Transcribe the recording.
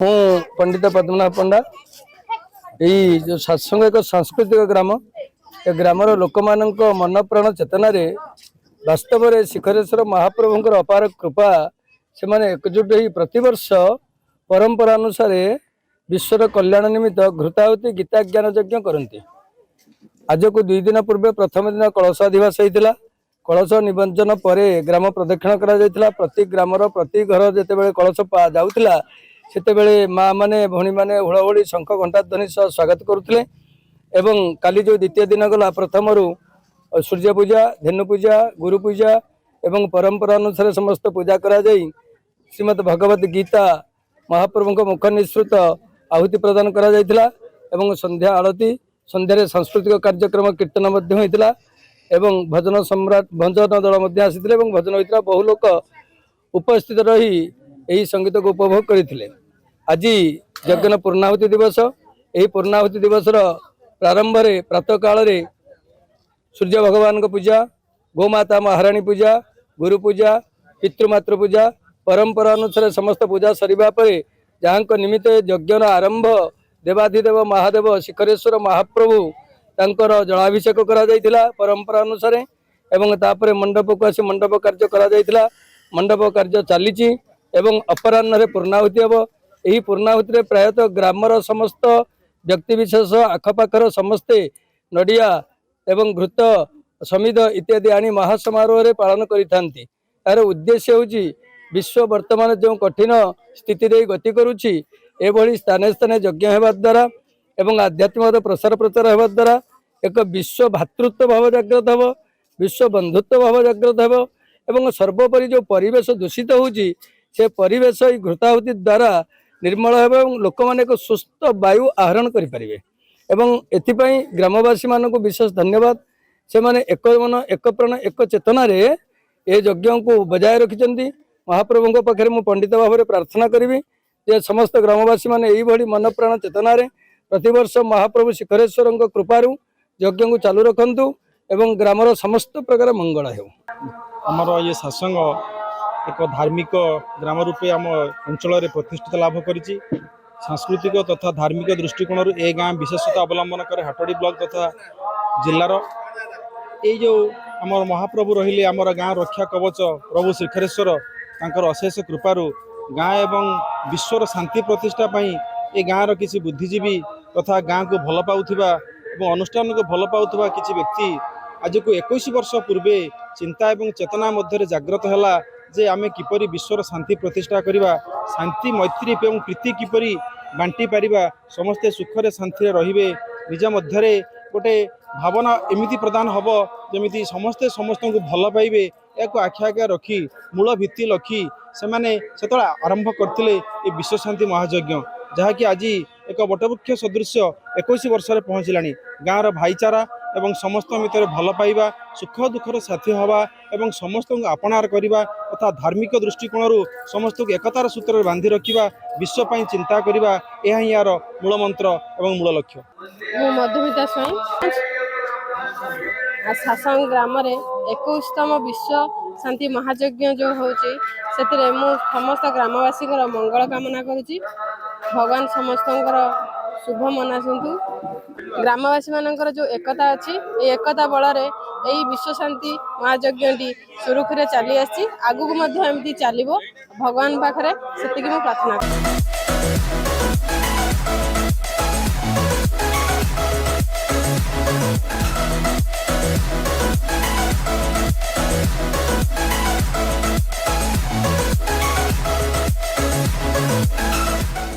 हूँ पंडित पद्मनाभ पंडा यही जो सत्संग एक सांस्कृतिक ग्राम ए ग्रामर लोक मान मन प्राण चेतना वास्तव में शिखरेश्वर महाप्रभुंर अपार कृपा से माने एकजुट हो प्रतिवर्ष परंपरा अनुसार विश्वर कल्याण निमित्त घृताहुति गीता ज्ञान यज्ञ करती। आज को 2 दिन पूर्व प्रथम दिन कलशाधिवास होता। कलश निबंजन पर ग्राम प्रदक्षिण करा प्रति ग्रामर प्रति घर जिते कलश जाऊला से माँ मैंने भौणी मैंने हुड़हुड़ी शंख घंटा ध्वनि सह स्वागत करुले। एवं काली जो द्वितीय दिन गला प्रथम सूर्य पूजा धेनु पूजा गुरु पूजा एवं परंपरा अनुसार समस्त पूजा करा जाई श्रीमद भगवत गीता महाप्रभु मुख निश्रुत आहुति प्रदान करा जायतिला। एवं संध्या आरती संध्यारे सांस्कृतिक कार्यक्रम कीर्तन होता एवं भजन सम्राट भजन दल आसी भजन होता। बहु लोक उपस्थित रही यही संगीत को उपभोग करते। आज यज्ञ पूर्णाहुति दिवस। यही पूर्णाहुति दिवस प्रारंभ प्रातः काल सूर्य भगवान को पूजा गोमाता महाराणी पूजा गुरु पूजा पितृमातृ पूजा परंपरा अनुसार समस्त पूजा सरीबा पर जहाँ निमित्त यज्ञ आरंभ देवाधिदेव महादेव शिखरेश्वर महाप्रभु तांकर जलाभिषेक करा जायतिला परंपरा अनुसार। एवं तापर मंडप को आसी मंडप कार्य करा जायतिला। मंडप कार्य चली अपराह्न पूर्णाहुति हम। यही पूर्णाहुति प्रायतः ग्रामर समस्त व्यक्तिविशेष आखपाखर समस्ते नड़िया एवं घृत समिध इत्यादि आनी महासमारोह पालन करिथांती। यार उद्देश्य होची विश्व वर्तमान जो कठिन स्थिति रे गति करुची एभली स्थाने स्थाने यज्ञ हेबा द्वारा एवं आध्यात्मिक प्रसार प्रचार हेबा द्वारा एक विश्व भातृत्व भाव जागृत हेब विश्व बंधुत्व भाव जागृत हेब एवं सर्वोपरि जो परिवेश दूषित होची से परिवेश घृताहुति द्वारा निर्मल हेब एवं लोक माने एक सुस्थ वायु आहरण करि परिबे। एवं एथिपाई ग्रामवासी मानक विशेष धन्यवाद। से माने एक मन एक प्राण एक चेतना रे ए यज्ञ को बजाय रखिचंती। महाप्रभु पाखे मु पंडित भाव में प्रार्थना करी जे समस्त ग्रामवासी माने यही भली मन प्राण चेतना रे प्रतिवर्ष महाप्रभु शिखरेश्वर कृपारू यज्ञ को चालू रखंतु एवं ग्रामर समस्त प्रकार मंगल हो। आमर ये सत्संग एक धार्मिक ग्राम रूपे आम अंचल प्रतिष्ठित लाभ करिछि। सांस्कृतिक तथा धार्मिक दृष्टिकोण ए गाँ विशेषता अवलंबन करे हाटोड़ी ब्लॉक तथा जिलार ये जो आमर महाप्रभु रहिले आमर गाँ रक्षा कवच प्रभु शिखरेश्वर तांकर अशेष कृपारू गाँ एवं विश्वर शांति प्रतिष्ठा पाई ए गाँर किसी बुद्धिजीवी तथा गाँ को भल पाउथिबा एवं अनुष्ठान को भल पाउथिबा किसी व्यक्ति आज को 21 वर्ष पूर्वे चिंता एवं चेतना मध्य जागृत है जे आमे किपरि विश्वर शांति प्रतिष्ठा करिबा शांति मैत्री एवं प्रीति किपरि बांटी पारिबा समस्ते सुखरे शांति रहिबे निज मध्यरे गोटे भावना एमिति प्रदान हब जमिति समस्ते समस्त को भल पाइबे या आखि आगे रखी मूल भित्ति रखी से आरंभ करते ये विश्व शांति महायज्ञ जहाँकि आज एक बटवृक्ष सदृश 21 वर्ष पहुँचला। गाँवर भाईचारा एवं समस्त भितर भल पाइबा सुख दुखर साथी हवा एवं समस्त को आपणार करवा तथा धार्मिक दृष्टिकोण समस्त को एकतार सूत्र बांधि रखा विश्व पर चिंता करवा यह ही यार मूल मंत्र एवं मूल लक्ष्य। मधुमिता स्वयं सासंग ग्राम 21तम विश्व शांति महायज्ञ जो होची से समस्त ग्रामवासी मंगल कामना करुच्ची। भगवान समस्त शुभ मनासतु। ग्रामवासी मानकर जो एकता अच्छी ये एकता बल यही विश्व शांति महायज्ञ सुरुखुरे चली आसी आगू एमती चलो भगवान पाखे से प्रार्थना कर।